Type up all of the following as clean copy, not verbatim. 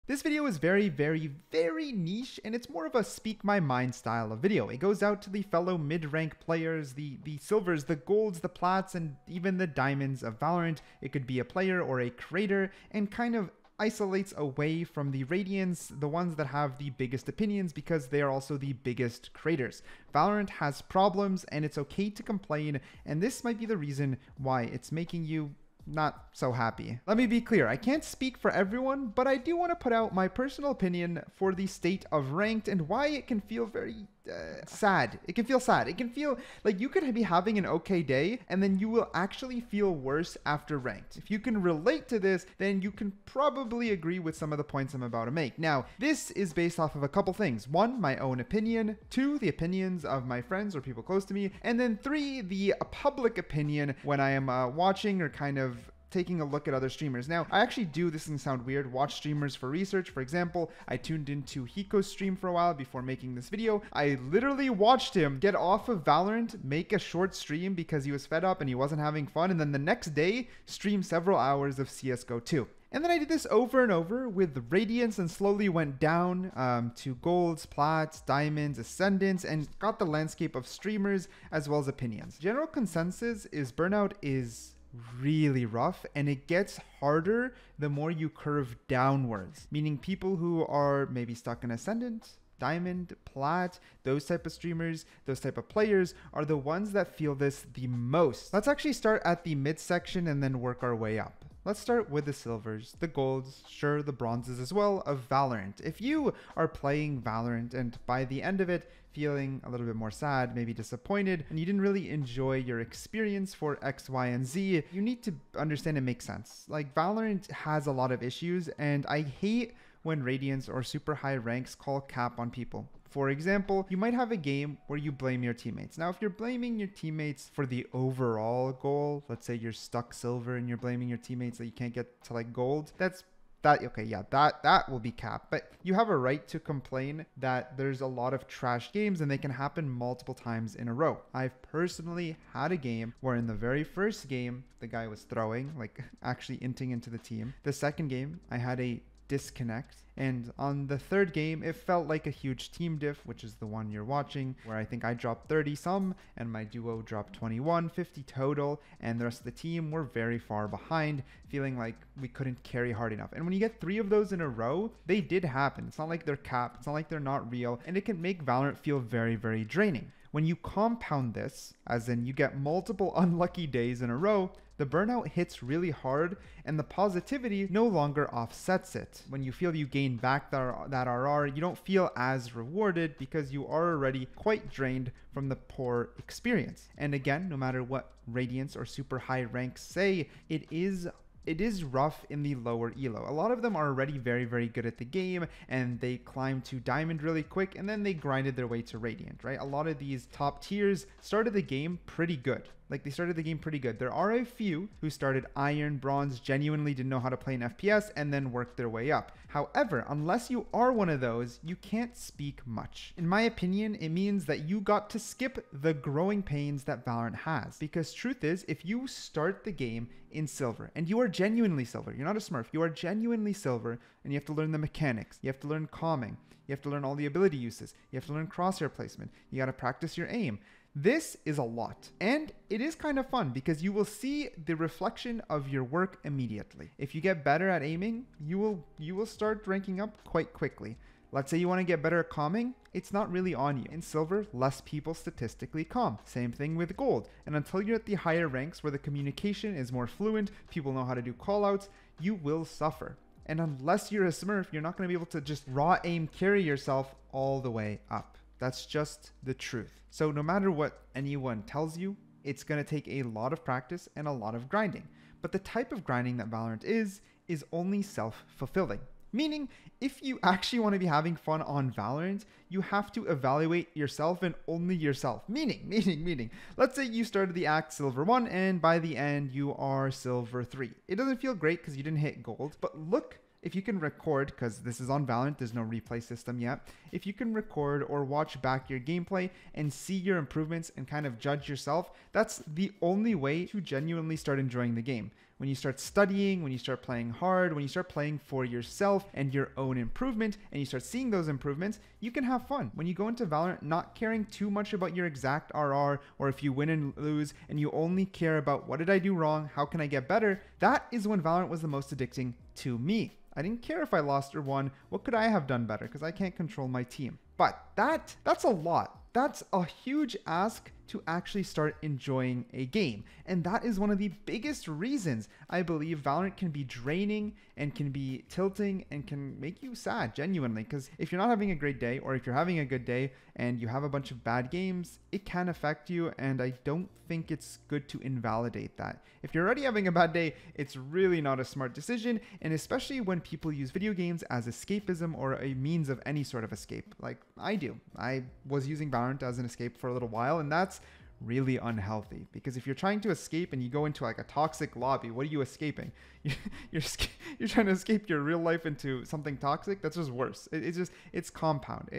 This video is very, very niche, and it's more of a speak my mind style of video. It goes out to the fellow mid-rank players, the silvers, the golds, the plats, and even the diamonds of Valorant. It could be a player or a creator, and kind of isolates away from the Radiants, the ones that have the biggest opinions, because they are also the biggest creators. Valorant has problems, and it's okay to complain, and this might be the reason why it's making you not so happy. Let me be clear, I can't speak for everyone, but I do want to put out my personal opinion for the state of ranked and why it can feel very sad. It can feel sad. It can feel like you could be having an okay day and then you will actually feel worse after ranked. If you can relate to this, then you can probably agree with some of the points I'm about to make. Now, this is based off of a couple things. One, my own opinion. Two, the opinions of my friends or people close to me. And then three, the public opinion when I am watching or kind of taking a look at other streamers. Now, I actually do, this can sound weird, watch streamers for research. For example, I tuned into Hiko's stream for a while before making this video. I literally watched him get off of Valorant, make a short stream because he was fed up and he wasn't having fun, and then the next day, stream several hours of CSGO 2. And then I did this over and over with Radiance and slowly went down to golds, plats, diamonds, ascendants, and got the landscape of streamers as well as opinions. General consensus is burnout is really rough, and it gets harder the more you curve downwards, meaning people who are maybe stuck in ascendant, diamond, plat, those type of streamers, those type of players are the ones that feel this the most. Let's actually start at the midsection and then work our way up. Let's start with the silvers, the golds, sure, the bronzes as well of Valorant. If you are playing Valorant and by the end of it feeling a little bit more sad, maybe disappointed, and you didn't really enjoy your experience for X, Y, and Z, you need to understand it makes sense. Like, Valorant has a lot of issues, and I hate when Radiants or super high ranks call cap on people. For example, you might have a game where you blame your teammates. Now, if you're blaming your teammates for the overall goal, let's say you're stuck silver and you're blaming your teammates that you can't get to like gold, that will be capped. But you have a right to complain that there's a lot of trash games and they can happen multiple times in a row. I've personally had a game where in the very first game, the guy was throwing, like actually inting into the team. The second game, I had a disconnect, and on the third game it felt like a huge team diff, which is the one you're watching, where I think I dropped 30 some and my duo dropped 21, 50 total, and the rest of the team were very far behind, feeling like we couldn't carry hard enough. And when you get 3 of those in a row, they did happen. It's not like they're capped, it's not like they're not real, and it can make Valorant feel very, very draining. When you compound this, as in you get multiple unlucky days in a row, the burnout hits really hard and the positivity no longer offsets it. When you feel you gain back that RR, you don't feel as rewarded because you are already quite drained from the poor experience. And again, no matter what Radiance or super high ranks say, it is rough in the lower elo. A lot of them are already very, very good at the game and they climb to diamond really quick and then they grinded their way to Radiant, right? A lot of these top tiers started the game pretty good. There are a few who started iron, bronze, genuinely didn't know how to play an FPS and then worked their way up. However, unless you are one of those, you can't speak much. In my opinion, it means that you got to skip the growing pains that Valorant has. Because truth is, if you start the game in silver, and you are genuinely silver, you're not a smurf, you are genuinely silver, and you have to learn the mechanics, you have to learn calming, you have to learn all the ability uses, you have to learn crosshair placement, you got to practice your aim. This is a lot, and it is kind of fun because you will see the reflection of your work immediately. If you get better at aiming, you will start ranking up quite quickly. Let's say you want to get better at calming, it's not really on you. In silver, less people statistically calm. Same thing with gold. And until you're at the higher ranks where the communication is more fluent, people know how to do callouts, you will suffer. And unless you're a smurf, you're not going to be able to just raw aim carry yourself all the way up. That's just the truth. So no matter what anyone tells you, it's going to take a lot of practice and a lot of grinding. But the type of grinding that Valorant is only self-fulfilling. Meaning, if you actually want to be having fun on Valorant, you have to evaluate yourself and only yourself. Meaning, let's say you started the act silver 1 and by the end you are silver 3. It doesn't feel great because you didn't hit gold, but look, if you can record, because this is on Valorant, there's no replay system yet. If you can record or watch back your gameplay and see your improvements and kind of judge yourself, that's the only way to genuinely start enjoying the game. When you start studying, when you start playing hard, when you start playing for yourself and your own improvement, and you start seeing those improvements, you can have fun. When you go into Valorant not caring too much about your exact RR or if you win and lose, and you only care about what did I do wrong, how can I get better, that is when Valorant was the most addicting to me. I didn't care if I lost or won. What could I have done better? Because I can't control my team. But that's a lot. That's a huge ask to actually start enjoying a game. And that is one of the biggest reasons I believe Valorant can be draining and can be tilting and can make you sad, genuinely. Because if you're not having a great day, or if you're having a good day and you have a bunch of bad games, it can affect you. And I don't think it's good to invalidate that. If you're already having a bad day, it's really not a smart decision. And especially when people use video games as escapism or a means of any sort of escape, like I do. I was using Valorant as an escape for a little while, and that's really unhealthy. Because if you're trying to escape and you go into like a toxic lobby, what are you escaping? You're trying to escape your real life into something toxic. That's just worse. It's compound.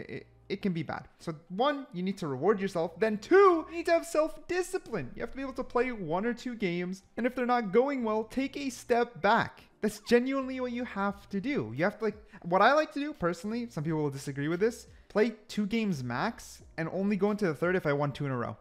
It can be bad. So 1, you need to reward yourself. Then 2, you need to have self-discipline. You have to be able to play 1 or 2 games, and if they're not going well, take a step back. That's genuinely what you have to do. You have to, like, what I like to do personally, some people will disagree with this, play 2 games max and only go into the third if I won 2 in a row.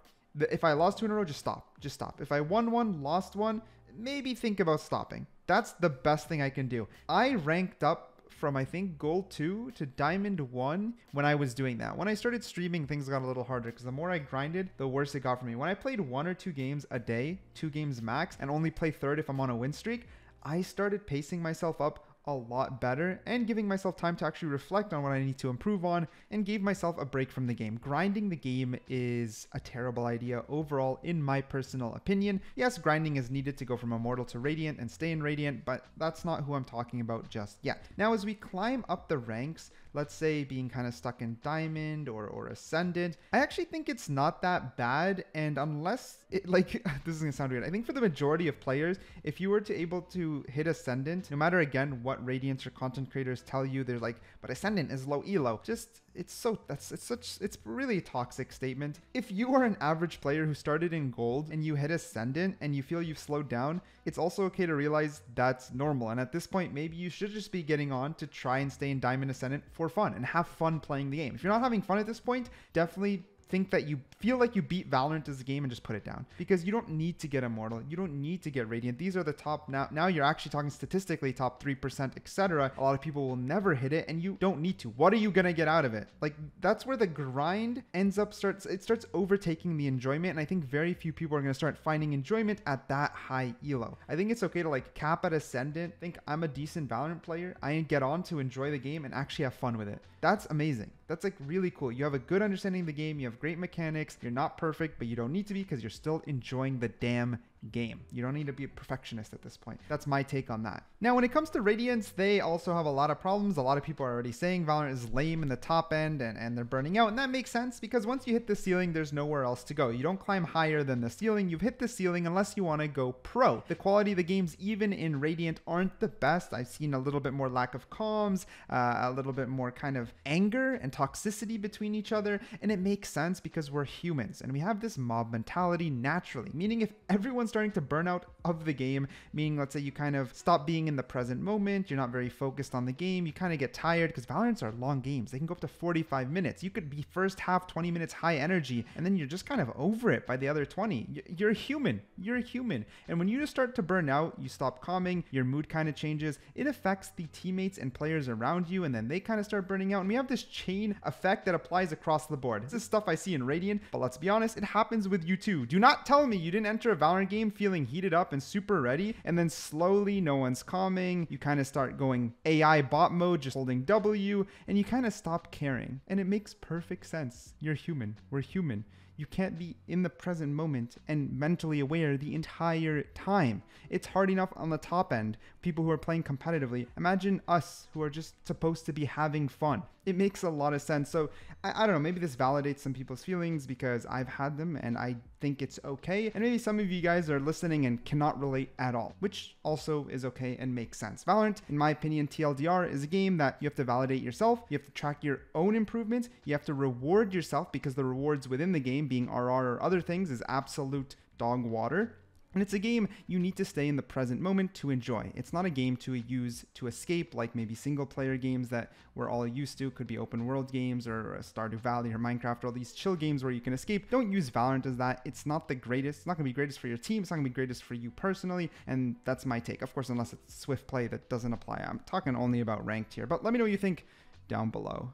If I lost 2 in a row, just stop. If I won 1, lost 1, maybe think about stopping. That's the best thing I can do. I ranked up from, I think, Gold 2 to Diamond 1 when I was doing that. When I started streaming, things got a little harder because the more I grinded, the worse it got for me. When I played 1 or 2 games a day, 2 games max, and only play third if I'm on a win streak, I started pacing myself up a lot better and giving myself time to actually reflect on what I need to improve on, and gave myself a break from the game. Grinding the game is a terrible idea overall, in my personal opinion. Yes, grinding is needed to go from Immortal to Radiant and stay in Radiant, but that's not who I'm talking about just yet. Now, as we climb up the ranks, let's say being kind of stuck in Diamond or Ascendant, I actually think it's not that bad. And unless it, like, this is gonna sound weird, I think for the majority of players, if you were to able to hit Ascendant, no matter again what Radiants or content creators tell you, they're like, but Ascendant is low elo. Just, it's really a toxic statement. If you are an average player who started in Gold and you hit Ascendant and you feel you've slowed down, it's also okay to realize that's normal. And at this point, maybe you should just be getting on to try and stay in Diamond Ascendant for fun and have fun playing the game. If you're not having fun at this point, definitely think that you feel like you beat Valorant as a game and just put it down, because you don't need to get Immortal, you don't need to get Radiant. These are the top, now you're actually talking statistically top 3%, etc. A lot of people will never hit it, and you don't need to. What are you gonna get out of it? Like, that's where the grind starts overtaking the enjoyment, and I think very few people are gonna start finding enjoyment at that high elo. I think it's okay to like cap at Ascendant, think I'm a decent Valorant player, I get on to enjoy the game and actually have fun with it. That's amazing. That's like really cool. You have a good understanding of the game, you have great mechanics, you're not perfect, but you don't need to be, because you're still enjoying the damn game. You don't need to be a perfectionist at this point. That's my take on that. Now, when it comes to Radiance, they also have a lot of problems. A lot of people are already saying Valorant is lame in the top end and they're burning out, and that makes sense, because once you hit the ceiling, there's nowhere else to go. You don't climb higher than the ceiling. You've hit the ceiling unless you want to go pro. The quality of the games, even in Radiant, aren't the best. I've seen a little bit more lack of comms, a little bit more kind of anger and toxicity between each other, and it makes sense because we're humans and we have this mob mentality naturally, meaning if everyone's starting to burn out of the game, meaning let's say you kind of stop being in the present moment, you're not very focused on the game, you kind of get tired, because Valorants are long games. They can go up to 45 minutes. You could be first half 20 minutes high energy, and then you're just kind of over it by the other 20. You're human. You're a human. And when you just start to burn out, you stop calming, your mood kind of changes. It affects the teammates and players around you, and then they kind of start burning out. And we have this chain effect that applies across the board. This is stuff I see in Radiant, but let's be honest, it happens with you too. Do not tell me you didn't enter a Valorant game feeling heated up and super ready, and then slowly no one's calming, you kind of start going AI bot mode, just holding W, and you kind of stop caring. And it makes perfect sense. You're human. We're human. You can't be in the present moment and mentally aware the entire time. It's hard enough on the top end, people who are playing competitively. Imagine us who are just supposed to be having fun. It makes a lot of sense. So I don't know, maybe this validates some people's feelings because I've had them and I think it's okay. And maybe some of you guys are listening and cannot relate at all, which also is okay and makes sense. Valorant, in my opinion, TLDR, is a game that you have to validate yourself. You have to track your own improvements. You have to reward yourself, because the rewards within the game, being RR or other things, is absolute dog water. And it's a game you need to stay in the present moment to enjoy. It's not a game to use to escape like maybe single player games that we're all used to. Could be open world games or Stardew Valley or Minecraft, or all these chill games where you can escape. Don't use Valorant as that. It's not the greatest. It's not going to be greatest for your team. It's not going to be greatest for you personally. And that's my take. Of course, unless it's Swift play, that doesn't apply. I'm talking only about ranked here. But let me know what you think down below.